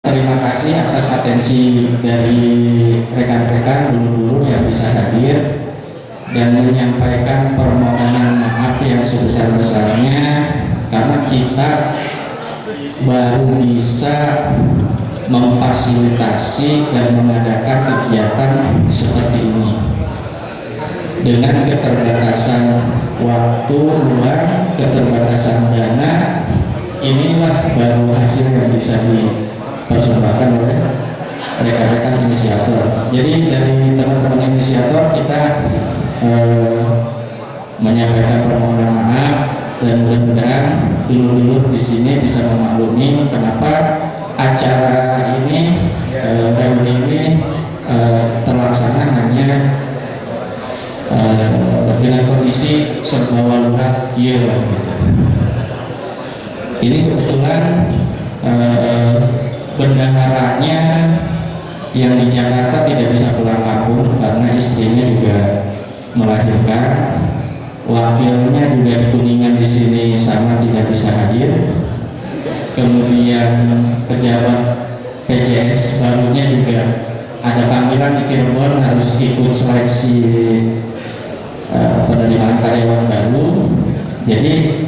Terima kasih atas atensi dari rekan-rekan dulur-dulur yang bisa hadir dan menyampaikan permohonan maaf yang sebesar-besarnya karena kita baru bisa memfasilitasi dan mengadakan kegiatan seperti ini dengan keterbatasan waktu, ruang, keterbatasan dana. Inilah baru hasil yang bisa dipersembahkan oleh rekan-rekan inisiator. Jadi dari teman-teman inisiator kita menyampaikan permohonan maaf dan mudah-mudahan dulur-dulur di sini bisa memaklumi kenapa acara ini, reuni ini terlaksana hanya dengan kondisi serba walurat gitu. Ini kebetulan bendaharanya yang di Jakarta tidak bisa pulang kampung karena istrinya juga melahirkan. Wakilnya juga di Kuningan di sini sama tidak bisa hadir. Kemudian pejabat PJS barunya juga ada panggilan di Cirebon harus ikut seleksi penerimaan karyawan baru. Jadi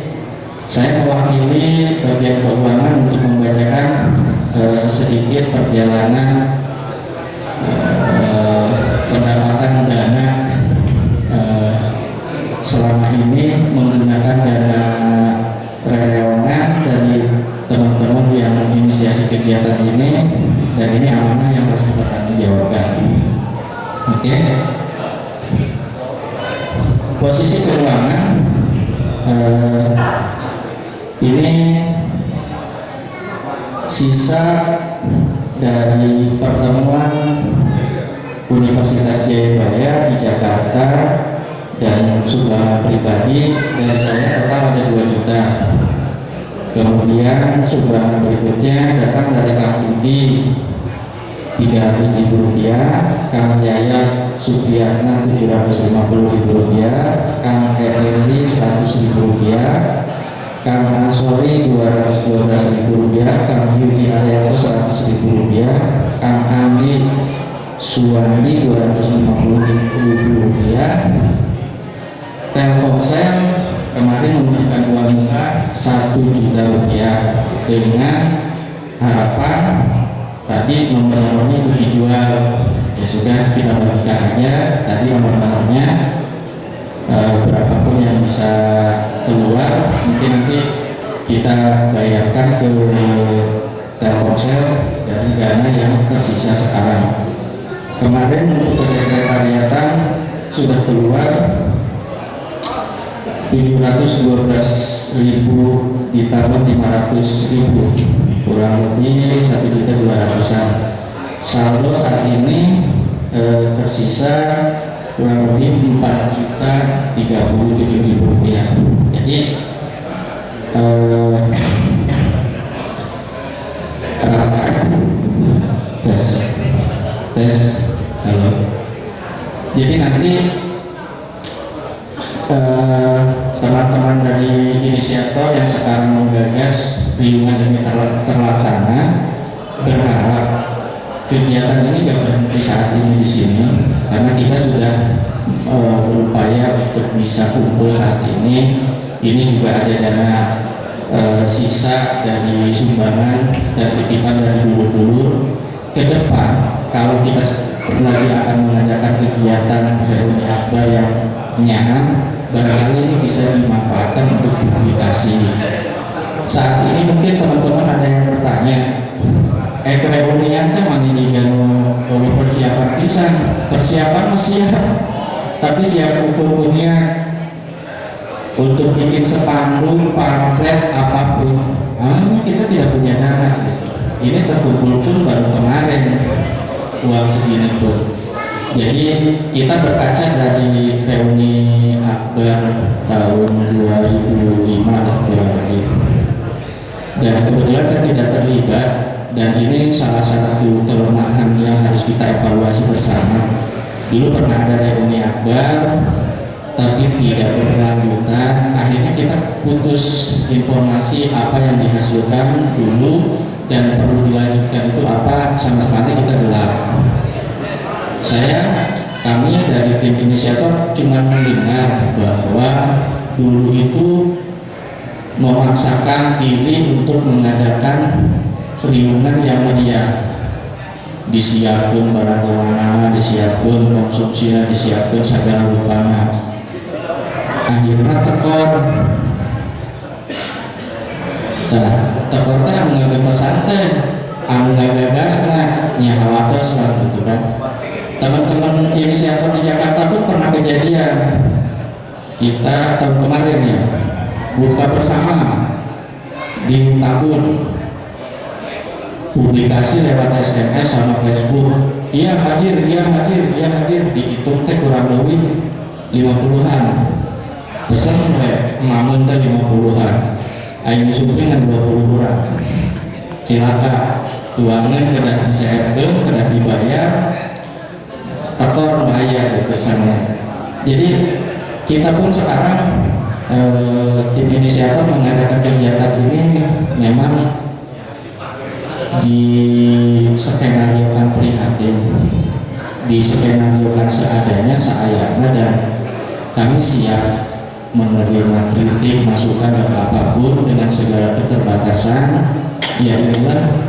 saya mewakili bagian keuangan untuk membacakan sedikit perjalanan pendapatan dana selama ini menggunakan dana relawan dari teman-teman yang menginisiasi kegiatan ini, dan ini amanah yang harus dipertanggungjawabkan. Oke. Posisi keuangan ini sisa dari pertemuan Universitas Jayabaya di Jakarta dan sumbangan pribadi dari saya total ada 2 juta. Kemudian sumbangan berikutnya datang dari Kang Budi 300.000 rupiah, Kang Yayat Supriyatna 750.000 rupiah, Kang Henry 100.000 rupiah, Kang Ansori 212.000 rupiah, Kang Yudi Arianto 100.000 rupiah, Kang Andi Suwandi 250.000 rupiah. Telkomsel kemarin memberikan uang muka 1 juta rupiah dengan harapan tadi nomor-nomornya itu dijual. Ya sudah, kita bagikan aja tadi nomor-nomornya, berapapun yang bisa keluar mungkin nanti kita bayarkan ke Telkomsel dari dana yang tersisa sekarang. Kemarin untuk kesekretariatan sudah keluar 712.000 ditambah 500.000, kurang lebih 1.200.000-an. Saldo saat ini tersisa kurang lebih 4.037.000 rupiah. Jadi tes halo. Jadi nanti teman-teman dari inisiator yang sekarang menggagas riungan ini terlaksana berharap kegiatan ini gak berhenti saat ini di sini, karena kita sudah berupaya untuk bisa kumpul saat ini. Ini juga ada dana sisa dari sumbangan dan titipan dari dulur-dulur. Ke depan kalau kita lagi akan mengadakan kegiatan reuni akbar yang nyam, barangkali ini bisa dimanfaatkan untuk publikasi. Saat ini mungkin teman-teman ada yang bertanya, reunian kan mana juga mau persiapan pisan, persiapan masih siap, tapi siap ukurnya untuk bikin spanduk, pamflet, apapun, kita tidak punya dana gitu. Ini terkumpul pun baru kemarin uang segini pun. Jadi kita berkaca dari reuni akbar tahun 2005 lah kurang lebih. Dan kebetulan saya tidak terlibat, dan ini salah satu kelemahan yang harus kita evaluasi bersama. Dulu pernah ada reuni akbar tapi tidak berkelanjutan. Akhirnya kita putus informasi apa yang dihasilkan dulu dan perlu dilanjutkan itu apa, sama sekali kita gelap. Kami dari tim inisiator cuma mendengar bahwa dulu itu memaksakan diri untuk mengadakan riungan yang meriah, disiapkan barang bawaan, disiapkan konsumsinya, disiapkan segala rupanya. Akhirnya tekor teh mengagetkan santai, nggak gagas lah, nyahawatos lah gitu kan. Teman-teman inisiator di Jakarta pun pernah kejadian. Kita tahun kemarin ya buka bersama di Tabun, publikasi lewat SMS sama Facebook. Iya hadir, dihitung teh kurang lebih 50-an. Pesan mamun teh 50-an. Ayo suping 20 orang. Cilaka tuangan kedah disehatkan, kedah dibayar, tekor bahaya gitu sama. Jadi kita pun sekarang tim inisiator mengadakan kegiatan ini memang diskenariokan prihatin, diskenariokan seadanya, seadanya, dan kami siap menerima kritik, masukan dan apapun dengan segala keterbatasan. Ya inilah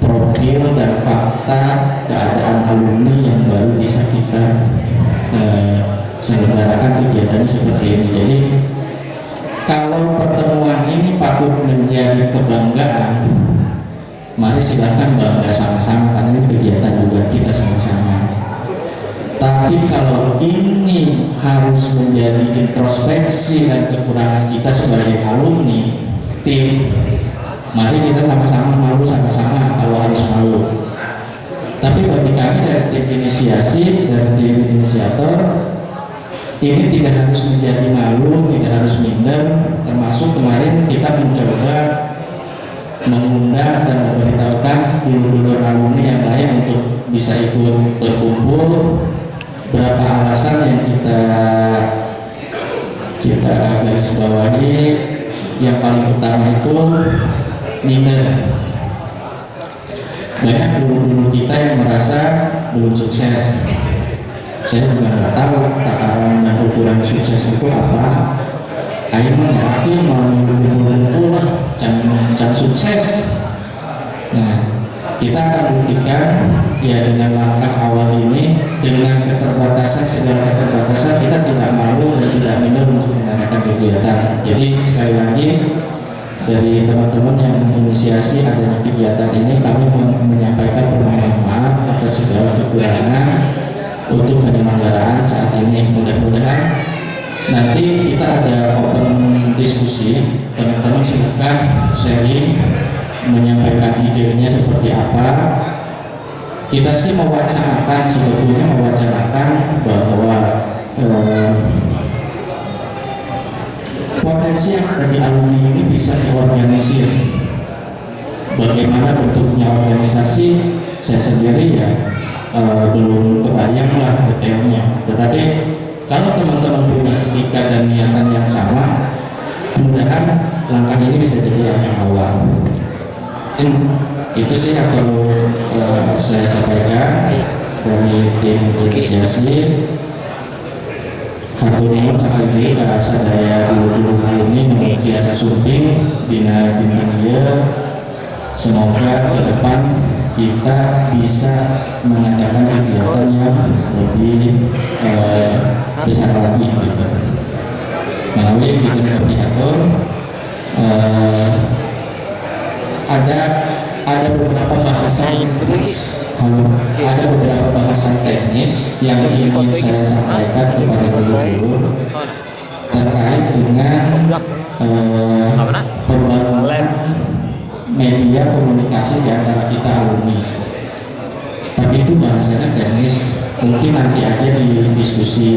profil dan fakta keadaan alumni yang baru bisa kita selenggarakan kegiatannya seperti ini. Jadi kalau pertemuan ini patut menjadi kebanggaan, mari silahkan bangga sama-sama karena ini kegiatan juga kita sama-sama. Tapi kalau ini harus menjadi introspeksi dan kekurangan kita sebagai alumni tim, mari kita sama-sama malu sama-sama kalau harus malu. Tapi bagi kami dari tim inisiasi, dari tim inisiator, ini tidak harus menjadi malu, tidak harus minder. Termasuk kemarin kita mencoba mengundang dan memberitahukan dulur-dulur alumni yang lain untuk bisa ikut berkumpul. Berapa alasan yang kita garis bawahi. Yang paling utama itu minder. Banyak dulu-dulu kita yang merasa belum sukses. Saya juga nggak tahu takaran dan ukuran sukses itu apa. Ayo yakin mau ngumpul-ngumpul lah, can sukses. Nah, kita akan buktikan ya dengan langkah awal ini, dengan segala keterbatasan kita tidak malu dan tidak minder untuk mengadakan kegiatan. Jadi sekali lagi dari teman-teman yang menginisiasi adanya kegiatan ini, kami menyampaikan permohonan maaf atas segala kekurangan untuk penyelenggaraan saat ini. Mudah-mudahan nanti kita ada open diskusi, teman-teman silakan sharing, menyampaikan idenya seperti apa. Kita sih sebetulnya mewacanakan bahwa potensi yang ada di alumni ini bisa diorganisir. Bagaimana bentuknya organisasi, saya sendiri ya belum kebayang lah detailnya. Tetapi kalau teman-teman punya etika dan niatan yang sama, mudah-mudahan langkah ini bisa jadi langkah awal. Itu sih yang perlu saya sampaikan dari tim inisiasi. Hatur nuhun sakali ka sadaya dulu alumni nu biasa sumping dina dinten ieu. Semoga ke depan kita bisa mengadakan kegiatan yang lebih besar lagi gitu. Melalui video koordinator ada beberapa bahasan teknis yang ingin saya sampaikan kepada guru-guru terkait dengan pembangunan media komunikasi di antara kita alumni. Tapi itu bahasanya teknis, mungkin nanti aja di diskusi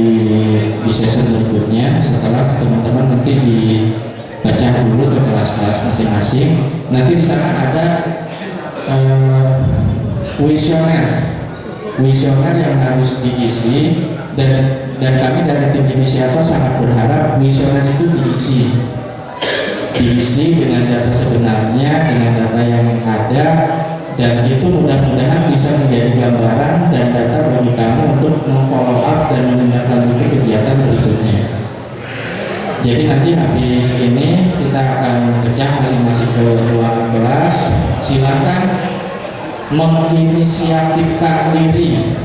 di sesi berikutnya setelah teman-teman nanti dibaca dulu ke kelas-kelas masing-masing. Nanti di sana ada kuesioner yang harus diisi, dan dan kami dari tim inisiator sangat berharap kuesioner itu diisi dengan data sebenarnya, dengan data yang ada, dan itu mudah-mudahan bisa menjadi gambaran dan data bagi kami untuk memfollow up dan menindaklanjuti kegiatan berikutnya. Jadi nanti habis ini kita akan pecah masing-masing ke ruangan kelas. Silakan menginisiatifkan diri.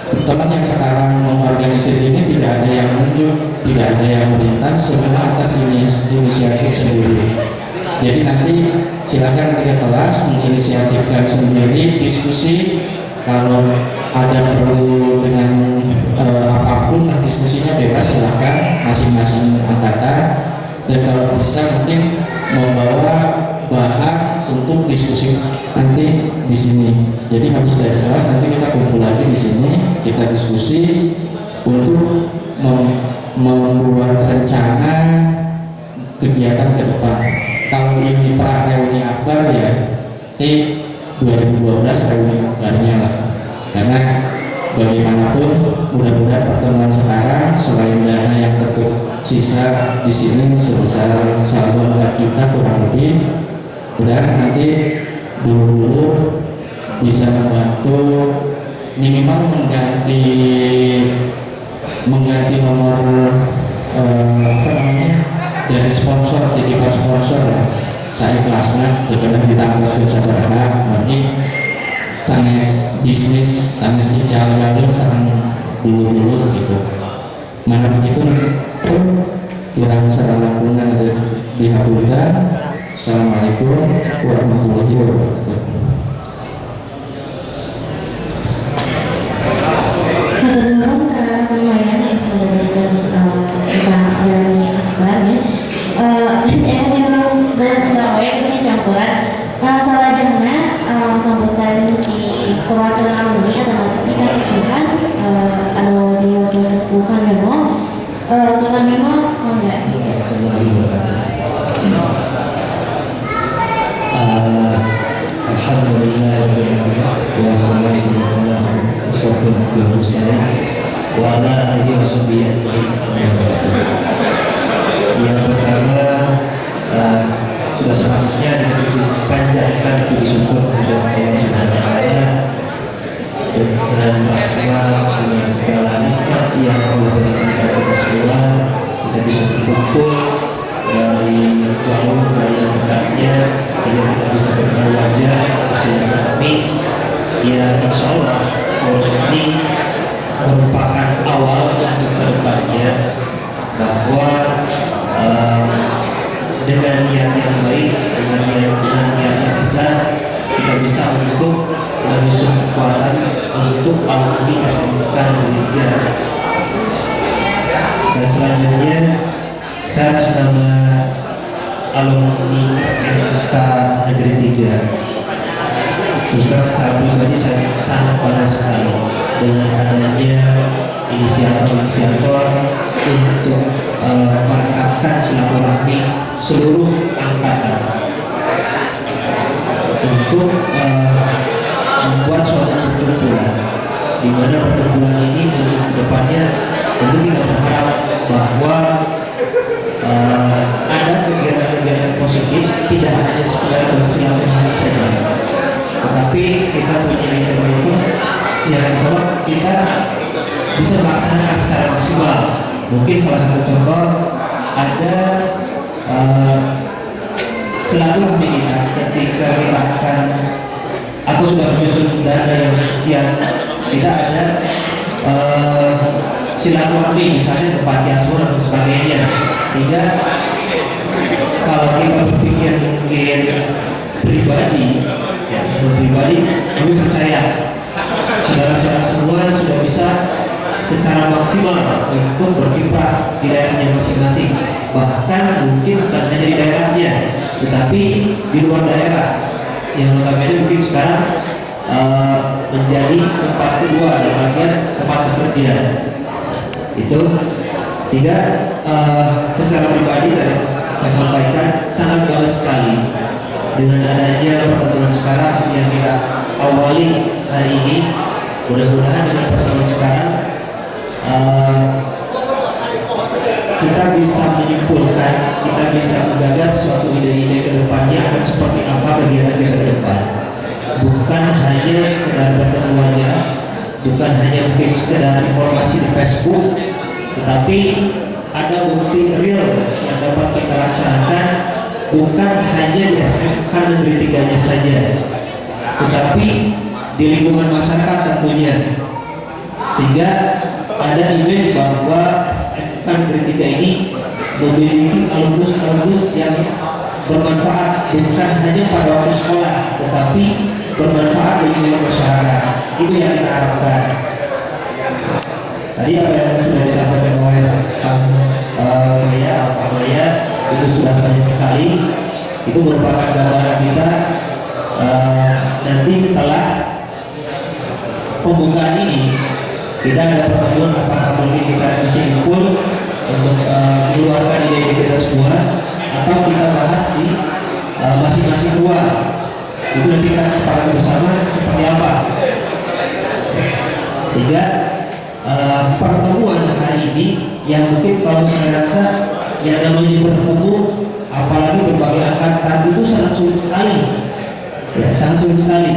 Teman yang sekarang mengorganisir ini tidak ada yang menunjuk, tidak ada yang merintah, semua atas inisiatif sendiri. Jadi nanti silakan ke kelas menginisiatifkan sendiri diskusi. Kalau ada perlu dengan apapun lah diskusinya bebas, silakan masing-masing angkatan. Dan kalau bisa mungkin membawa bahan untuk diskusi nanti di sini. Jadi habis dari kelas nanti kita kumpul lagi di sini, kita diskusi untuk membuat rencana kegiatan ke depan. Kalau ini pra reuni akbar ya, nanti 2012 reuni akbarnya lah. Karena bagaimanapun mudah-mudahan pertemuan sekarang selain dana yang tersisa di sini sebesar saldo kita kurang lebih, udah nanti dulu bisa membantu minimal mengganti nomor dari sponsor, titipan sponsor saya kelasnya daripada ditambah saudara nanti sanes bisnis, sanes dical galur sama dulu gitu. Mana begitu kurang salah guna di habitat. Assalamualaikum warahmatullahi wabarakatuh. Haturnuhun lumayan yang sudah berikan tentang reuni akbar ya. Yang belas Sunda ini campuran salajengna sambutan di perwakilan alumni atau ketika sekian anu diwakilkan Memo dengan Memo enggak Alhamdulillah wassalatu wassalamu wa ala alihi washabihi. Yang pertama sudah sepatutnya dipanjatkan puji syukur kepada Allah Subhanahu wa taala dengan rahmat dengan segala nikmat yang Allah berikan kepada kita semua. Kita bisa berkumpul dari jauh dari yang dekatnya sehingga kita bisa bertemu wajah bersama kami. Ya insya Allah ini merupakan awal untuk kedepannya bahwa dengan niat yang baik, dengan niat yang ikhlas kita bisa untuk menyusun kekuatan untuk alumni SMK Gereja. Dan selanjutnya saya atas nama alumni SMK Negeri 3 terus terang secara pribadi saya sangat bangga sekali dengan adanya inisiator untuk merekatkan silaturahmi seluruh angkatan untuk membuat suatu perkumpulan di mana perkumpulan ini untuk kedepannya tentu kita berharap bahwa ada kegiatan-kegiatan positif, tidak hanya sekedar bersilaturahmi saja, tetapi kita punya itu yang insya kita bisa melaksanakan secara maksimal. Mungkin salah satu contoh ada silaturahmi kita ketika kita akan atau sudah menyusun dana yang sekian, tidak ada silaturahmi misalnya ke panti asuhan dan sebagainya, sehingga kalau kita berpikir mungkin pribadi ya pribadi, kami percaya saudara-saudara semua sudah bisa secara maksimal untuk berkiprah di daerahnya masing-masing, bahkan mungkin bukan hanya di daerahnya tetapi di luar daerah yang notabene mungkin sekarang menjadi tempat kedua di bagian tempat bekerja itu, sehingga secara pribadi tadi saya sampaikan sangat bangga sekali dengan adanya pertemuan sekarang yang kita awali hari ini. Mudah-mudahan dengan pertemuan sekarang eh, kita bisa menyimpulkan, kita bisa menggagas suatu ide-ide ke depannya akan seperti apa kegiatan kita ke depan. Bukan hanya sekedar bertemu wajah, bukan hanya mungkin sekedar informasi di Facebook, tetapi ada bukti real yang dapat kita laksanakan, bukan hanya di SMK Negeri 3-nya saja, tetapi di lingkungan masyarakat tentunya, sehingga ada image bahwa SMK Negeri 3 ini memiliki alumnus-alumnus yang bermanfaat bukan hanya pada waktu sekolah, tetapi bermanfaat di lingkungan masyarakat. Itu yang kita harapkan. Tadi apa yang sudah disampaikan oleh Pak Maya itu sudah banyak sekali. Itu merupakan gambaran kita nanti setelah pembukaan ini kita ada pertemuan apakah mungkin kita bisa kumpul untuk mengeluarkan ide-ide kita semua, atau kita bahas di masing-masing ruang. Itu nanti kita sepakati bersama seperti apa, sehingga pertemuan hari ini yang mungkin kalau saya rasa yang namanya bertemu apalagi berbagai angkatan itu sangat sulit sekali, ya sangat sulit sekali.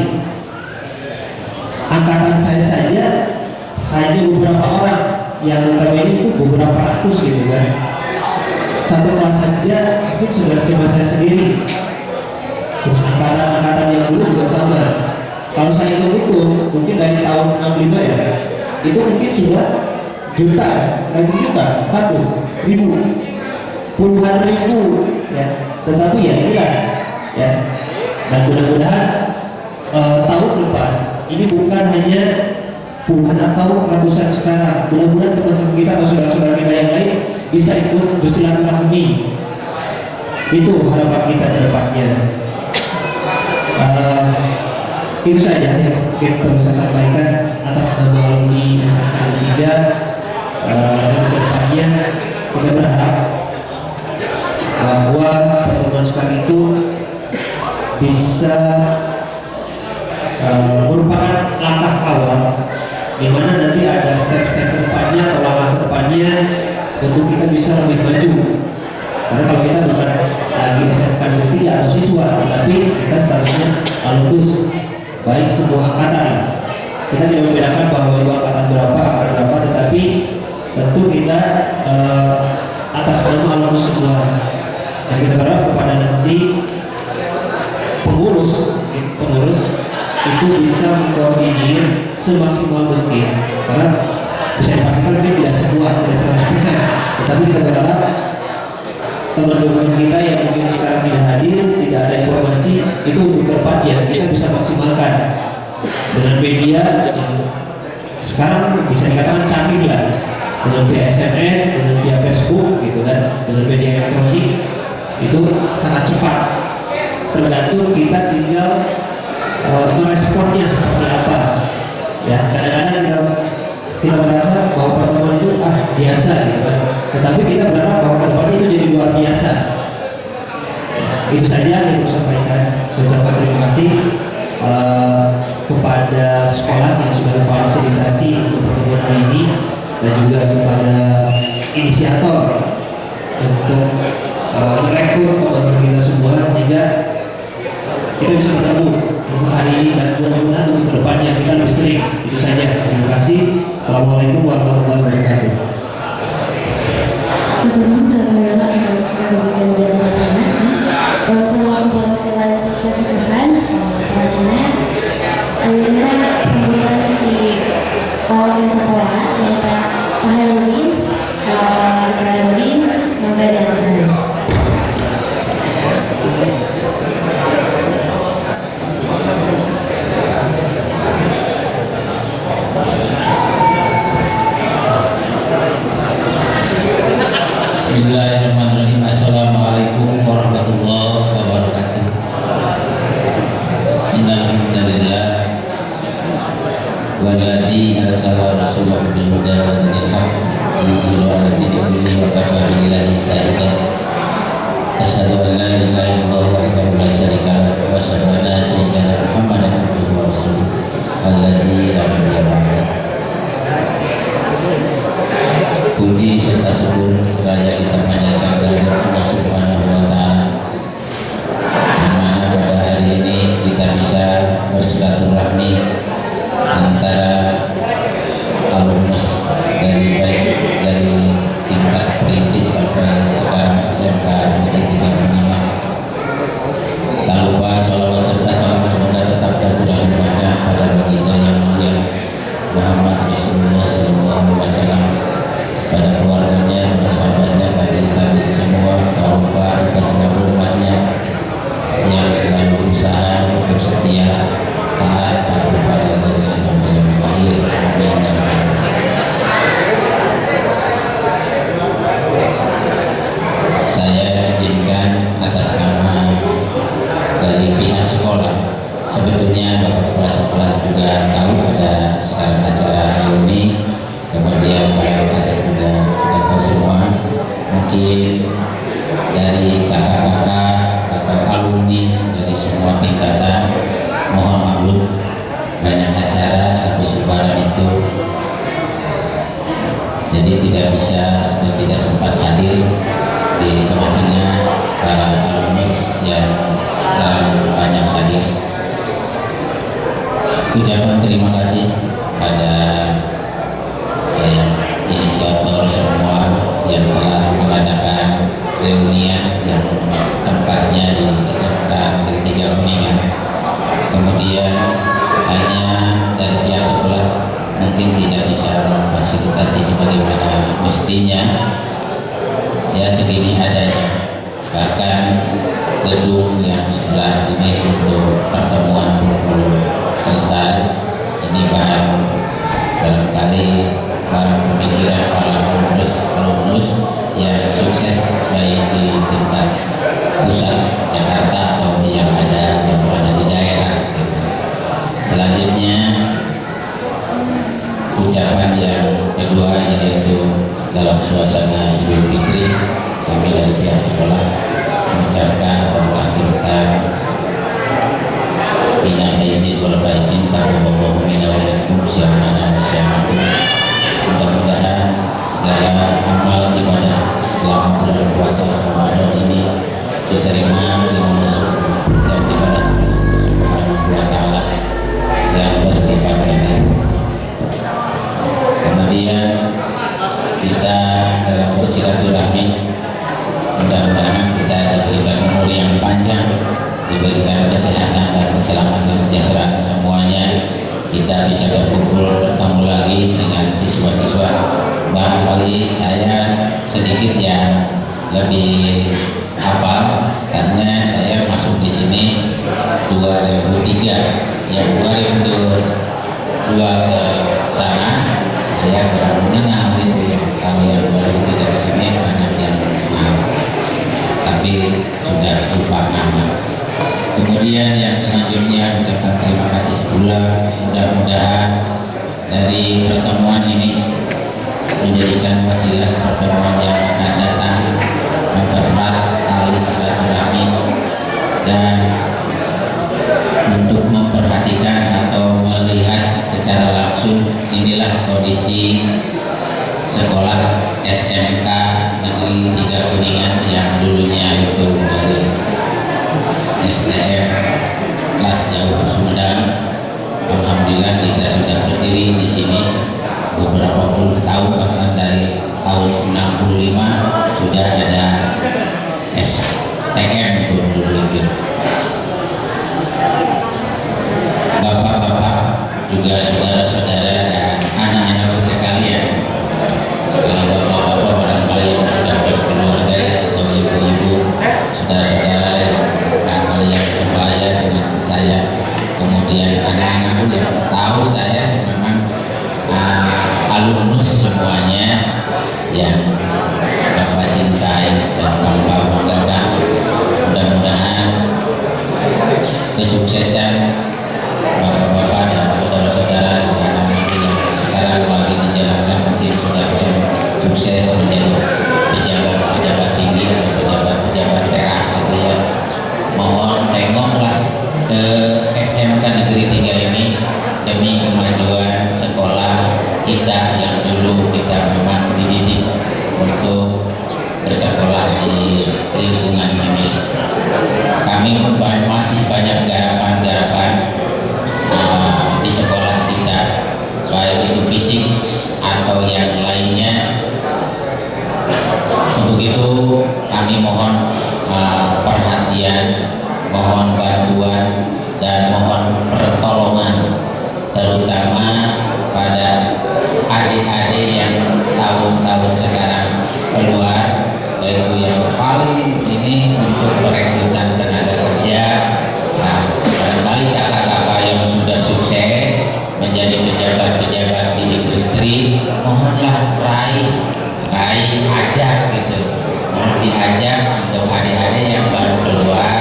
Angkatan saya saja hanya beberapa orang, yang notabene itu beberapa ratus gitu kan. Satu kelas saja mungkin sudah cuma saya sendiri. Terus angkatan yang dulu juga sama. Kalau saya hitung mungkin dari tahun 65 ya, itu mungkin sudah juta, ratus ribu, puluhan ribu ya. Tetapi ya inilah ya. Dan mudah-mudahan tahun depan ini bukan hanya puluhan atau ratusan sekarang. Mudah-mudahan teman-teman kita atau saudara-saudara kita yang lain bisa ikut bersilaturahmi. Itu harapan kita ke depannya. Itu saja yang perlu saya sampaikan atas nama alumni SMK 3. Dan ke depannya kita berharap bahwa pertemuan sekarang itu bisa merupakan langkah awal di mana nanti ada step-step ke depannya atau langkah ke depannya untuk kita bisa lebih maju. Karena kalau kita bukan lagi SMK Negeri 3 atau siswa, tetapi kita statusnya alumnus, baik semua angkatan. Kita tidak membedakan bahwa itu angkatan berapa, tetapi tentu kita atas nama alumnus semua. Dan kita berharap kepada nanti pengurus itu bisa mengkoordinir semaksimal mungkin, karena bisa dipastikan mungkin tidak semua, tidak 100%, tetapi kita berharap teman-teman kita yang mungkin sekarang tidak hadir, tidak ada informasi, itu untuk ke depan ya kita bisa maksimalkan dengan media yang sekarang bisa dikatakan canggih lah, dengan via SMS, dengan via Facebook gitu kan, dengan media elektronik itu sangat cepat. Tergantung kita tinggal meresponnya seperti apa. Ya, kadang-kadang kita merasa bahwa pertemuan itu biasa gitu kan. Tetapi kita berharap bahwa kedepannya itu jadi luar biasa. Itu saja yang saya sampaikan. Saya terima kasih kepada sekolah yang sudah memfasilitasi untuk pertemuan hari ini, dan juga kepada inisiator untuk merekrut teman-teman kita semua sehingga kita bisa bertemu untuk hari ini, dan mudah-mudahan untuk kedepannya kita lebih sering. Itu saja. Terima kasih. Assalamualaikum warahmatullahi wabarakatuh. Untuk kemudian terus kemudian selama membuat keseluruhan selanjutnya akhirnya pembukaan di awal sekolah yaitu Pak Herudin maka diaturkan. Bismillahirrahmanirrahim. Assalamualaikum warahmatullahi wabarakatuh. Innal hamdalillah walladzi arsala rasulahu tentunya Bapak Kepala Sekolah juga tahu ada sekarang acara reuni, kemudian para kasih juga sudah tahu semua. Mungkin dari kakak-kakak atau alumni dari semua tingkatan mohon maklum banyak acara sampai sebaran itu, jadi tidak bisa dan tidak sempat hadir di tengah-tengah para alumni yang sekarang banyak hadir. Ucapan terima kasih pada inisiator semua yang telah mengadakan reunian yang tempatnya di SMK Negeri 3 Kuningan. Kemudian hanya dari pihak sekolah mungkin tidak bisa memfasilitasi sebagaimana mestinya, ya segini adanya. Bahkan gedung yang sebelah sini untuk pertemuan belum selesai. Ini barangkali para pemikiran para alumnus yang sukses baik di tingkat pusat Jakarta atau yang ada di daerah. Selanjutnya ucapan yang kedua yaitu dalam suasana Idul Fitri, kami dari pihak sekolah mengucapkan atau mengaturkan minal aidin wal faizin taqabbalallahu minna wa minkum syamana wa syamakum. Mudah-mudahan segala amal ibadah selama bulan puasa Ramadan ini diterima oleh Allah dan dibalas Subhanahu wa taala yang berlipat ganda. Kemudian kita dalam bersilaturahmi, mudah-mudahan kita diberikan umur yang panjang, diberikan kesehatan dan keselamatan sejahtera semuanya. Kita bisa berkumpul bertemu lagi dengan siswa-siswa. Barangkali saya sedikit yang lebih hafal karena saya masuk di sini 2003, yang 2002 ke sana saya kurang mengenal itu. Kalau yang 2003 ke sini banyak yang kenal, tapi sudah lupa nama. Kemudian yang selanjutnya ucapkan terima kasih pula. Mudah-mudahan dari pertemuan ini menjadikan wasilah pertemuan yang akan datang, mempererat tali silaturahmi dan untuk memperhatikan atau melihat secara langsung inilah kondisi sekolah SMK Negeri 3 Kuningan yang dulunya itu dari STM kelas jauh Sumedang. Alhamdulillah kita sudah berdiri di sini beberapa puluh tahun, bahkan dari tahun 65 sudah ada STM dulu itu. Bapak-bapak juga saudara-saudara dan anak-anakku sekalian, kalau bapak-bapak barangkali yang sudah berkeluarga atau ibu-ibu, saudara-saudara yang sebaya dengan saya, kemudian anak-anakku yang tahu saya memang alumnus semuanya yang Bapak cintai dan Bapak banggakan. Mudah-mudahan kesuksesan Bapak-bapak dan saudara-saudara juga anak-anak yang sekarang lagi dijalankan mungkin sudah sukses menjadi pejabat-pejabat tinggi atau pejabat-pejabat teras gitu ya. Mohon tengoklah ke SMK Negeri 3 ini demi kemajuan sekolah kita yang dulu kita memang dididik untuk bersekolah di lingkungan ini. Kami masih banyak garapan-garapan di sekolah kita, baik itu fisik atau yang lainnya. Untuk itu kami mohon perhatian, mohon bantuan dan mohon pertolongan, terutama pada adik-adik yang tahun-tahun sekarang keluar, yaitu yang paling ini untuk perekrutan tenaga kerja. Nah, barangkali kakak-kakak yang sudah sukses menjadi pejabat-pejabat di industri, mohonlah raih ajak gitu, mohon diajak untuk adik-adik yang baru keluar,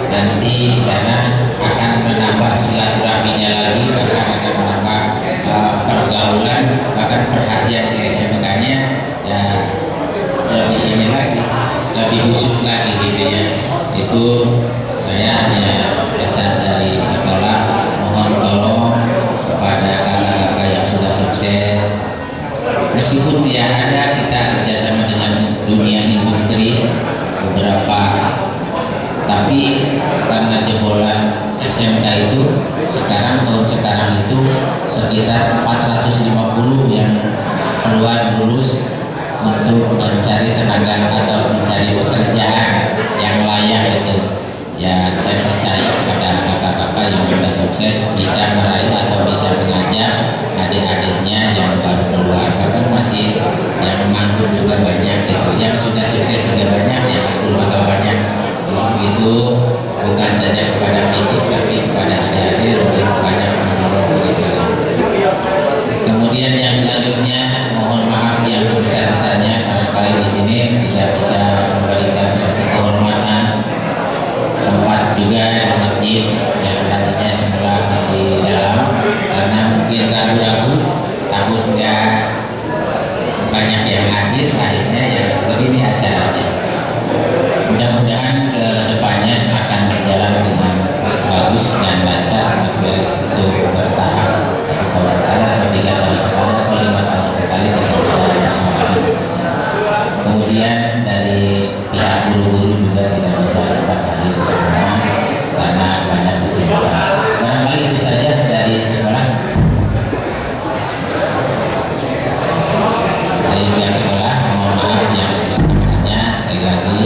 nanti di sana akan menambah silaturahmi diusut lagi gitu ya. Itu saya hanya pesan dari sekolah, mohon tolong kepada kakak-kakak yang sudah sukses, meskipun ya ada kita kerjasama dengan dunia industri beberapa, tapi karena jebolan SMK itu tahun sekarang itu sekitar 450 yang keluar lulus untuk mencari tenaga atau mencari pekerjaan yang layak itu. Ya saya percaya kepada kakak-kakak yang sudah sukses bisa meraih atau bisa mengajak adik-adiknya yang baru keluar, bahkan masih yang nganggur juga banyak gitu, yang sudah sukses juga banyak, yang nganggur juga banyak. Itu bukan saja kepada fisik tapi kepada adik-adik lebih banyak menolong gitu. Kemudian yang selanjutnya mohon maaf yang sebesar-besarnya barangkali di sini tidak bisa memberikan suatu kehormatan tempat juga di masjid yang tadinya semula di dalam, karena mungkin ragu-ragu takut nggak banyak yang hadir, akhirnya ya begini acaranya. Mudah-mudahan ke depannya akan berjalan dengan bagus dan lancar, itu bertahap 1 tahun sekali atau 3 tahun sekali atau 5 tahun sekali kita bisa bersama. Kemudian dari pihak guru-guru juga tidak bisa sempat hadir semua karena banyak kesibukan. Barangkali itu saja dari sekolah. Dari pihak sekolah mohon maaf yang sebesar-besarnya, sekali lagi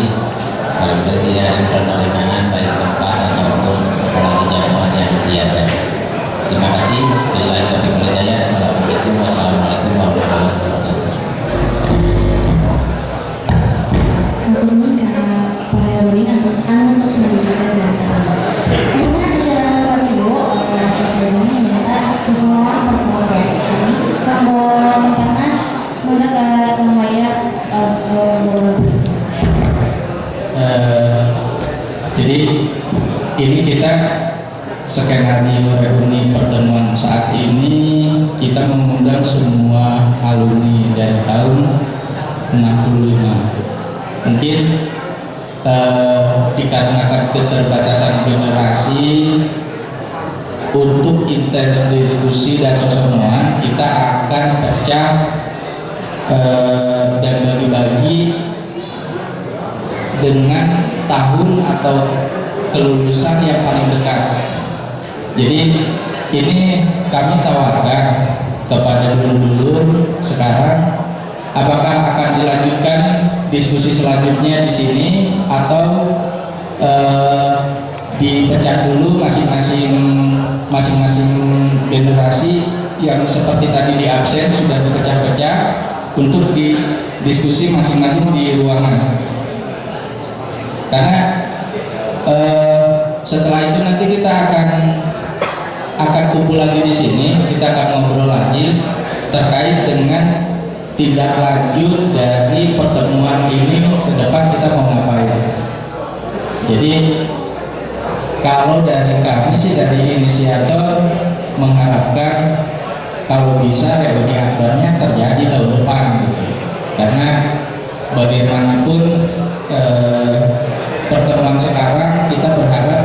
barangkali tidak ada penerimaan baik tempat ataupun apalagi jamuan yang tiada. Terima kasih. Billahi taufiq wal hidayah. Wassalamualaikum warahmatullahi wabarakatuh. Untuk nikah Pak Herudin untuk terus menunjukkan data. Karena acara radio selanjutnya nyata seseorang berkelompok. Jadi kalau karena menggak kemaya jadi ini kita skenario reuni pertemuan saat ini kita mengundang semua alumni dari tahun 65. Mungkin dikarenakan keterbatasan generasi, untuk intens diskusi dan sosokan kita akan pecah dan bagi-bagi dengan tahun atau kelulusan yang paling dekat. Jadi ini kami tawarkan kepada dulur-dulur sekarang, apakah akan dilanjutkan diskusi selanjutnya di sini atau dipecah dulu masing-masing generasi yang seperti tadi di absen sudah dipecah-pecah untuk didiskusi masing-masing di ruangan. Karena setelah itu nanti kita akan kumpul lagi di sini, kita akan ngobrol lagi terkait dengan tindak lanjut dari pertemuan ini ke depan kita mau ngapain. Jadi kalau dari kami sih, dari inisiator mengharapkan kalau bisa reuni akbarnya terjadi tahun depan gitu. Karena bagaimanapun pertemuan sekarang kita berharap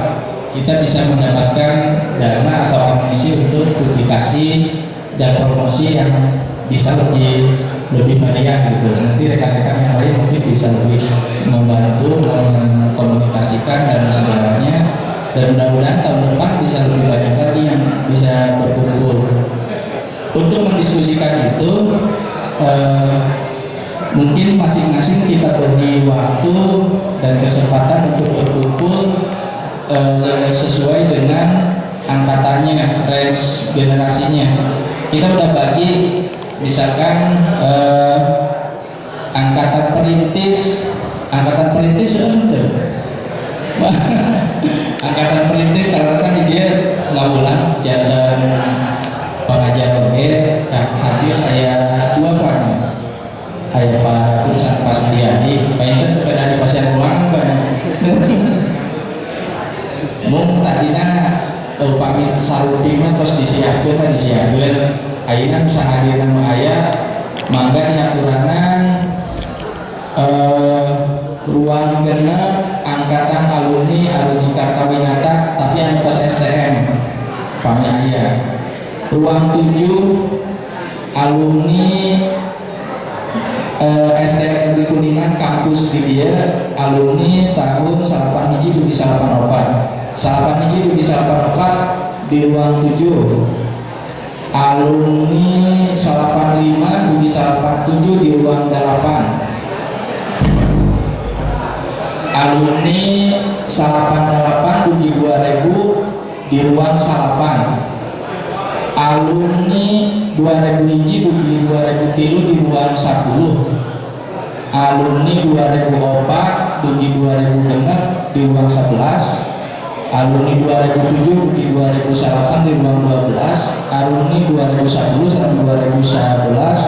kita bisa mendapatkan dana atau amunisi untuk publikasi dan promosi yang bisa lebih meriah gitu. Nanti rekan-rekan yang lain mungkin bisa lebih membantu mengkomunikasikan dan segalanya, dan mudah-mudahan tahun depan bisa lebih banyak lagi yang bisa berkumpul. Untuk mendiskusikan itu mungkin masing-masing kita beri waktu dan kesempatan untuk berkumpul sesuai dengan angkatannya, range generasinya. Kita udah bagi, misalkan angkatan perintis betul. Angkatan perintis kalau rasanya dia ngawulan jantan pengajar oke, hadir kayak dua orang. Kayak Pak Pusat Pak Sudiadi, Pak Inten tuh pada di pasar uang banyak. Mung tadinya pamit sarutina terus disiapkan. Ayeuna bisa hadir nama ayah, mangga dihapuranan ruang genep angkatan alumni Arujikarta Winata tapi antos STM Pami aya. Ruang 7 alumni STM Negeri Kuningan kampus di dia alumni tahun 81 dugi 84 dugi 84 di ruang 7. Alumni 85 dugi 87 di ruang 8. Alumni 88 dugi 2000 di ruang 8. Alumni 2000 dugi 2003 di ruang 10. Alumni 2004 dugi 2000 genep di ruang 11. Alumni 2007 dugi 2008 di ruang 12. Alumni 2010 sampai 2011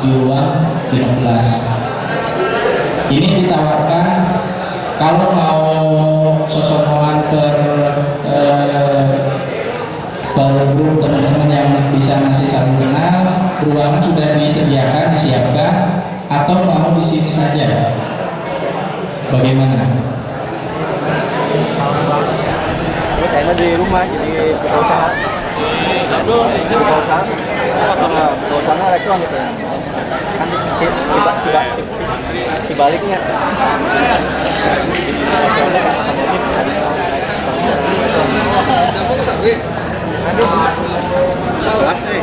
di ruang 13. Ini ditawarkan kalau mau sosokan per grup teman-teman yang bisa masih saling kenal, ruangan sudah disediakan, disiapkan, atau mau di sini saja? Bagaimana? Saya mah di rumah jadi berusaha. Berusaha elektronik ya. Kan dibaliknya. Kelas nih.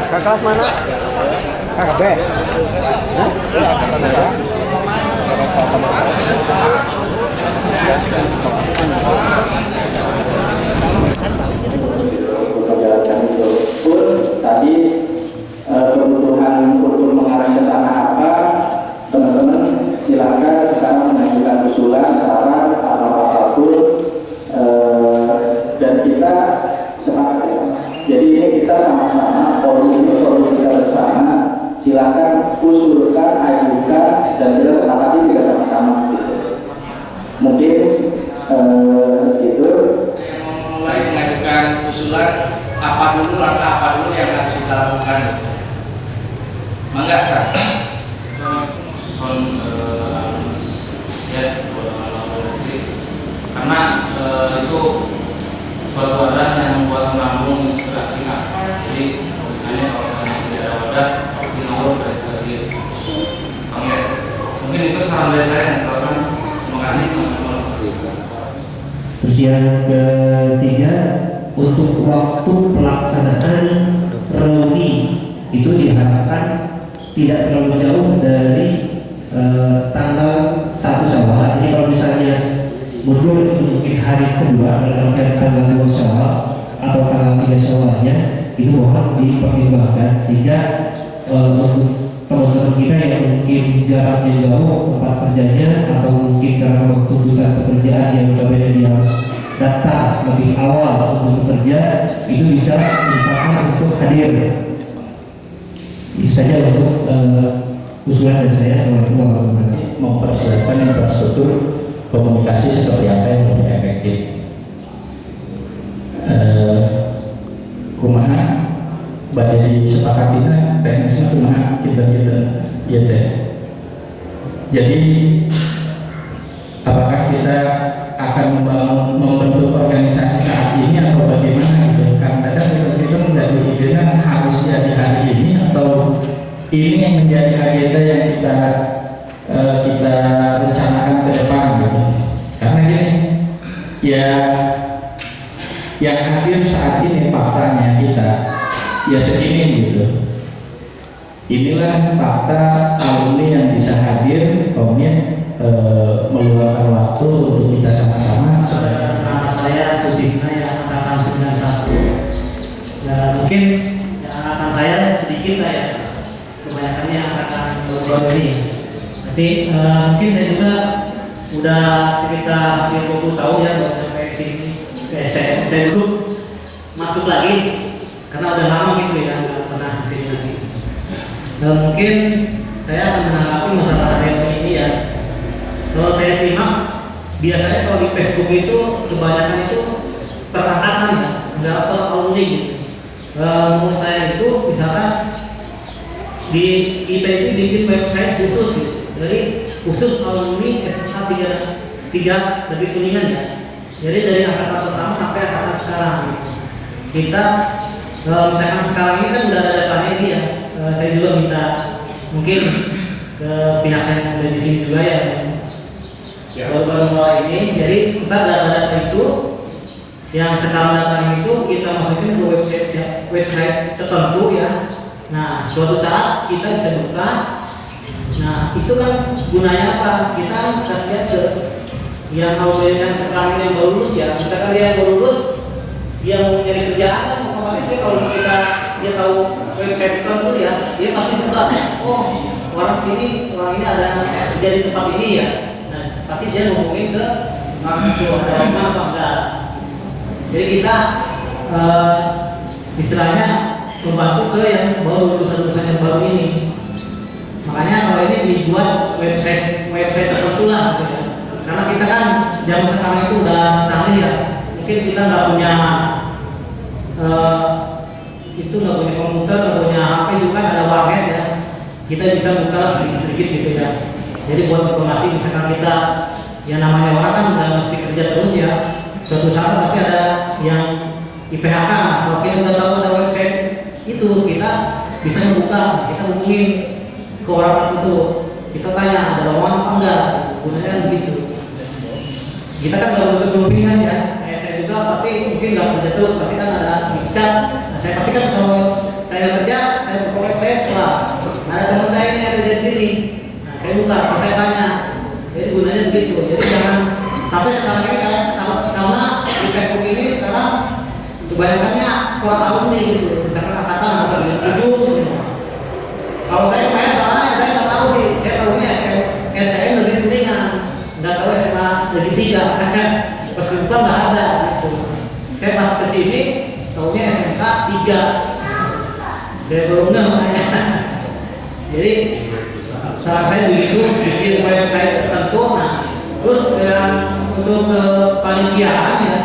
Kelas mana? Kakak B. Menjalankan itu pun tadi kebutuhan untuk mengarah ke sana apa, teman-teman silakan sekarang mengajukan usulan, saran atau apapun, dan kita sepakat ke sana. Jadi ini kita sama-sama forum kita bersama, silakan usulkan, ajukan, dan kita sepakati kita sama-sama gitu. Mungkin itu mulai mengajukan usulan apa dulu, langkah apa dulu yang harus kita lakukan gitu. Mangga kan? Susun ya karena itu suatu wadah yang membuat melambung inspirasi kan. Jadi hanya kalau misalnya tidak ada wadah pasti ngawur dari oke. Mungkin itu saran dari saya yang terima kasih sama-sama. Terus yang ketiga, untuk waktu pelaksanaan reuni itu diharapkan tidak terlalu jauh dari tanggal 1 Syawal. Jadi kalau misalnya mundur itu mungkin hari kedua dalam tanggal 2 Syawal atau tanggal 3 Syawalnya, itu mohon dipertimbangkan sehingga untuk teman-teman kita yang mungkin jaraknya jauh tempat kerjanya atau mungkin karena tuntutan pekerjaan yang berbeda dia harus datang lebih awal untuk bekerja, itu bisa diusahakan untuk hadir. Itu saja untuk usulan dari saya. Assalamualaikum warahmatullahi wabarakatuh. Mempersiapkan infrastruktur komunikasi seperti apa yang lebih efektif. Kumaha badai sepakatina teknisnya kumaha kita ya teh. Jadi apakah kita akan membentuk organisasi saat ini atau bagaimana gitu? Karena kita nggak diizinkan harus jadi hari ini atau ini yang menjadi agenda yang kita rencanakan ke depan gitu. Karena gini, ya yang hadir saat ini faktanya kita ya segini gitu. Inilah fakta alumni yang bisa hadir, komit meluangkan waktu untuk kita sama-sama. Saya Sutisna yang angkatan 91. Dan mungkin yang angkatan saya sedikit lah ya, kebanyakannya angkatan 22 ini. Tapi mungkin saya juga udah sekitar hampir 20 tahun ya baru sampai sini ke STM. Saya dulu masuk lagi karena udah lama gitu ya, nggak pernah kesini lagi. Dan mungkin saya akan menanggapi masalah reuni ini ya. Kalau saya simak, biasanya kalau di Facebook itu kebanyakan itu perangkatan ya, berapa alumni gitu. Menurut saya itu misalkan di kita itu bikin website khusus gitu. Jadi khusus alumni SMA 3 Negeri Kuningan ya. Jadi dari angkatan pertama sampai angkatan sekarang kita misalkan sekarang ini kan udah ada datanya ini ya. Saya juga minta mungkin ke pihak yang ada di sini juga ya. Baru-baru mulai ini, jadi kita data-data itu yang sekarang datang itu kita masukin ke website tertentu ya. Nah, suatu saat kita bisa buka. Nah, itu kan gunanya apa? Kita kasih ke yang kalau yang sekarang yang baru lulus ya. Misalkan dia yang baru lulus, dia mau nyari kerjaan kan otomatis dia kalau dia tahu website tertentu ya, dia pasti buka. Oh, orang ini ada kerja di tempat ini ya. Nah, pasti dia ngomongin ke itu ada apa enggak. Jadi kita istilahnya membantu ke yang baru lulusan-lulusan yang baru ini. Makanya kalau ini dibuat website tertentu lah gitu ya. Karena kita kan zaman sekarang itu udah canggih ya. Mungkin kita nggak punya komputer, nggak punya HP juga kan ada warnet ya. Kita bisa buka sedikit-sedikit gitu ya. Jadi buat informasi misalkan kita yang namanya orang kan udah mesti kerja terus ya. Suatu saat pasti ada yang di PHK. Kalau kita udah tahu ada website itu, kita bisa membuka, kita hubungin ke orang itu, kita tanya ada lowongan apa enggak, gunanya begitu. Kita kan nggak butuh pembimbingan ya. Kayak saya juga pasti mungkin nggak kerja terus, pasti kan ada dipecat. Nah, saya pasti kan kalau saya kerja, saya buka website, wah ada teman saya yang kerja di sini. Nah, saya buka, saya tanya. Jadi gunanya begitu. Jadi jangan sampai sekarang ini karena di Facebook ini sekarang kebanyakannya keluar tahun nih gitu. Misalkan angkatan atau gedung semua. Kalau saya kemarin salahnya saya nggak tahu sih. Saya tahunya SN Negeri Kuningan, nggak tahu SMA Negeri 3. Persiapan nggak ada gitu. Saya pas kesini tahunya SMK 3. Saya baru nggak makanya. Jadi saran saya begitu, bikin website tertentu. Nah, terus untuk kepanitiaan ya,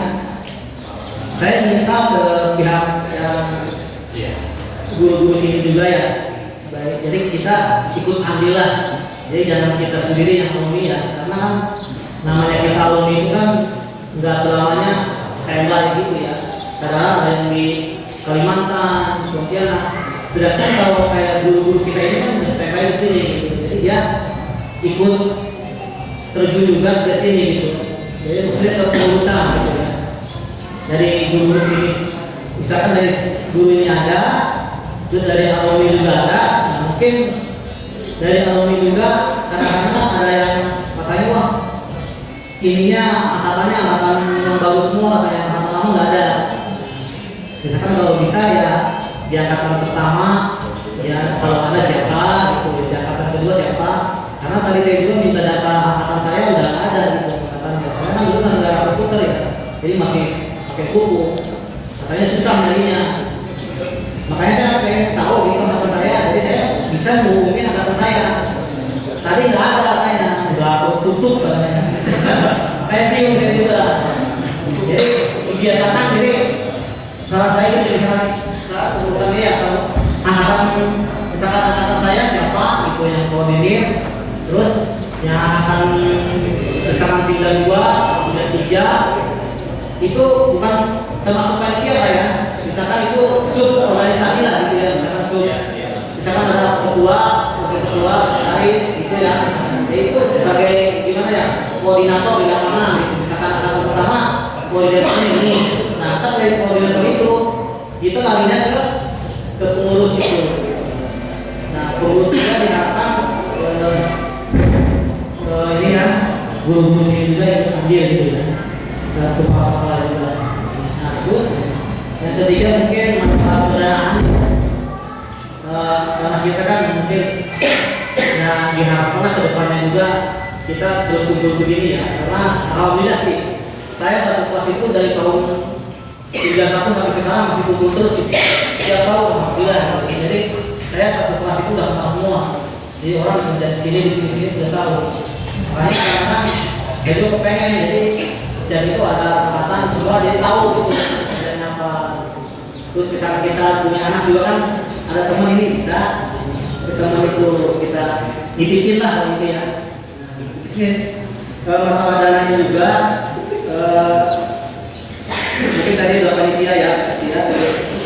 saya minta ke pihak yang guru-guru sini juga ya. Jadi kita ikut andil lah. Jadi jangan kita sendiri yang alumni ya, karena kan namanya kita alumni itu kan nggak selamanya standby gitu ya. Kadang ada yang di Kalimantan, Pontianak. Sedangkan kalau kayak guru-guru kita ini kan standby di sini gitu. Jadi dia ikut terjun juga ke sini gitu. Jadi maksudnya kepengurusan gitu ya. Dari guru sini, misalkan dari guru ini ada, terus dari alumni juga ada. Nah, mungkin dari alumni juga kadang-kadang ada yang katanya wah ininya angkatan yang baru semua, katanya angkatan lama nggak ada. Misalkan kalau bisa ya di angkatan pertama ya kalau ada siapa gitu, di angkatan kedua siapa. Karena tadi saya juga minta data angkatan saya udah ada gitu angkatan saya kan dulu nggak ada komputer ya, jadi masih pakai buku. Katanya susah nyarinya. Makanya saya pengen tahu gitu angkatan saya, jadi saya bisa menghubungi angkatan saya. Tadi nggak ada katanya, udah aku tutup katanya. Kayak bingung saya juga. Jadi kebiasaan, jadi saran saya itu misalnya urusan dia kalau angkatan misalkan angkatan saya siapa itu yang koordinir, terus yang angkatan misalkan 92, 93 itu bukan termasuk panitia Pak ya. Misalkan itu sub organisasi lah gitu ya, misalkan sub. Misalkan ada ketua, wakil ketua, sekretaris gitu ya. Jadi itu sebagai gimana ya, koordinator di lapangan gitu. Misalkan angkatan pertama koordinatornya ini. Nah, kan dari koordinator itu kita larinya ke pengurus itu. Nah, pengurus juga diharapkan ini ya, guru-guru sini juga yang ambil gitu ya. Dan kepala sekolah juga. Nah, terus yang ketiga mungkin masalah pendanaan. Karena kita kan mungkin ya diharapkan ke depannya juga kita terus kumpul begini ya. Karena alhamdulillah sih saya satu kelas itu dari tahun 31 sampai sekarang masih kumpul terus gitu. Setiap tahun alhamdulillah. Jadi saya satu kelas itu udah kenal semua. Jadi orang yang dari sini di sini udah tahu. Makanya kadang-kadang saya juga kepengen jadi itu ada angkatan semua jadi tahu gitu dan apa. Terus misalnya kita punya anak juga kan ada teman ini bisa teman itu kita nitipin lah gitu ya. Nah, Bisnis masalah dananya juga mungkin tadi udah panitia ya, terus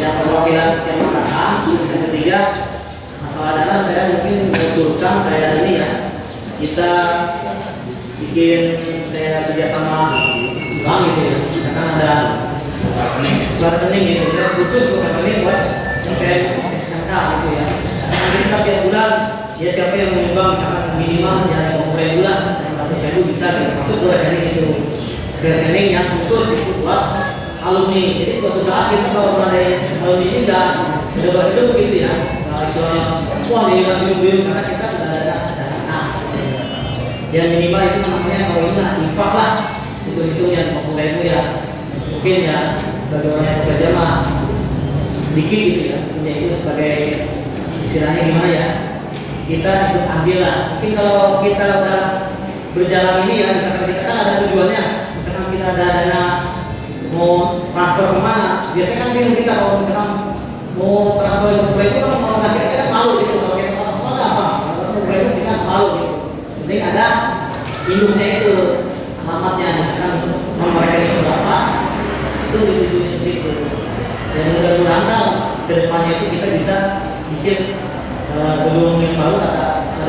ada perwakilan yang mengatakan. Terus yang ketiga masalah dana, saya mungkin mengusulkan kayak ini ya, kita bikin kayak kerjasama bank gitu ya, misalkan ada rekening gitu, kita khusus rekening buat SKK gitu ya. Misalkan kita tiap bulan ya siapa yang menyumbang misalkan minimal ya 50 bulan yang 1.000 bisa gitu, masuk ke rekening itu, rekening yang khusus itu buat alumni. Jadi suatu saat kita kalau ada alumni ini nggak hidup gitu ya, soalnya wah ini nggak biru-biru karena kita sudah ada nas gitu. Yang minimal itu namanya kalau ini lah infak lah, itu yang 50 ya, mungkin ya bagi orang yang bekerja mah sedikit gitu ya, punya itu sebagai istilahnya gimana ya, kita ikut ambil lah. Mungkin kalau kita udah berjalan ini ya, misalkan kita kan ada tujuannya, misalkan kita ada dana mau transfer kemana, biasanya kan bingung kita kalau misalkan mau transfer ke itu kan mau ngasih aja kan malu gitu, kalau kita transfer apa, transfer ke itu kita malu gitu. Penting ada induknya itu, alamatnya, misalkan nomor rekening berapa, itu ditujuin di situ. Dan mudah-mudahan kan kedepannya itu kita bisa bikin gedung yang baru, ada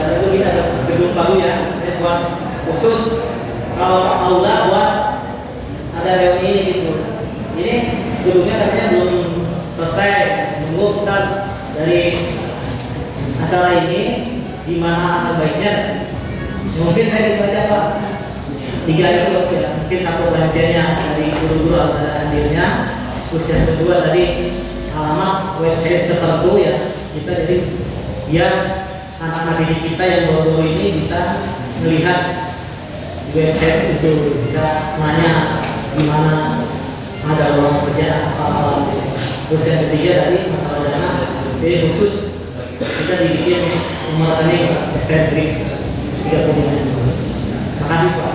gedung baru ya, buat khusus kalau aula buat ada reuni ini gitu. Ini gedungnya katanya belum selesai, menunggu kita dari acara ini gimana baiknya. Mungkin saya itu aja Pak, 3 itu ya, mungkin satu bagiannya dari guru-guru harus ada hadirnya. Terus yang kedua tadi alamat website tertentu ya, kita jadi biar anak-anak didik kita yang baru ini bisa melihat website itu, bisa nanya gimana ada ruang kerja apa. Terus yang ketiga tadi masalah dana, jadi khusus kita dibikin nomor rekening eksentrik 30 juta. Terima kasih Pak.